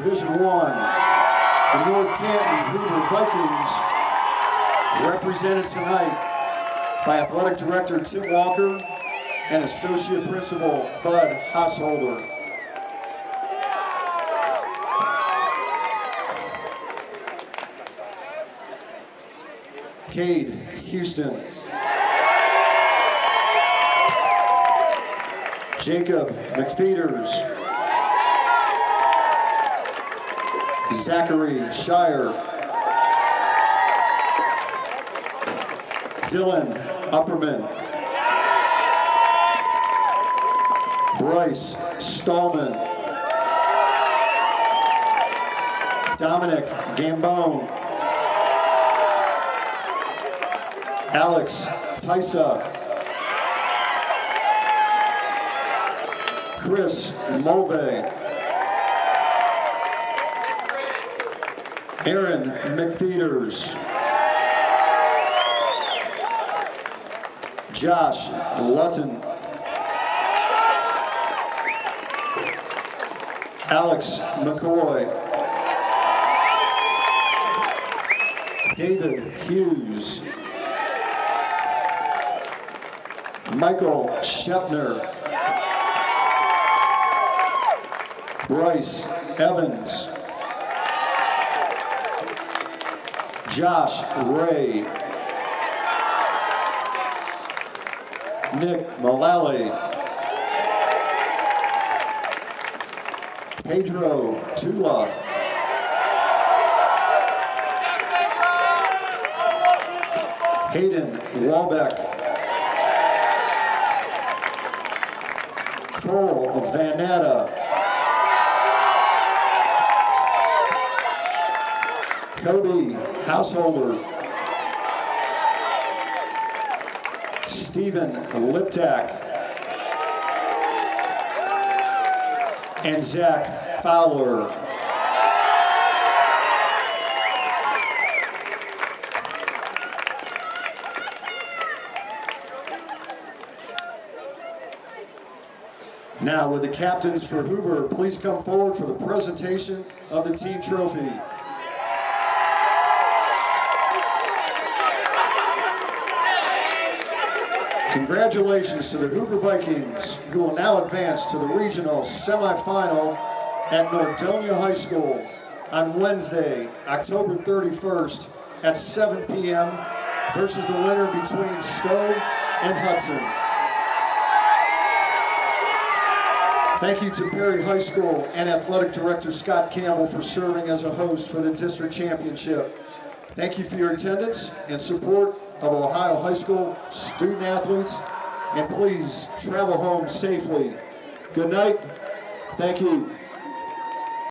Division I, the North Canton Hoover Vikings, represented tonight by Athletic Director Tim Walker and Associate Principal Bud Hausholder. Cade Houston. Jacob McFeeters. Zachary Shire. Dylan Upperman. Bryce Stallman. Dominic Gambone. Alex Tysa. Chris Mulvey. Aaron McFeeters. Josh Lutton. Alex McCoy. David Hughes. Michael Shepner. Bryce Evans. Josh Ray. Nick Mullally. Pedro Tula. Hayden Walbeck. Cole Van Natta. Cody Hausholder. Stephen Liptak. And Zach Fowler. Now, would the captains for Hoover please come forward for the presentation of the team trophy. Congratulations to the Hoover Vikings, who will now advance to the regional semifinal at Nordonia High School on Wednesday, October 31st at 7 p.m. versus the winner between Stowe and Hudson. Thank you to Perry High School and Athletic Director Scott Campbell for serving as a host for the district championship. Thank you for your attendance and support of Ohio High School student athletes, and please travel home safely. Good night. Thank you.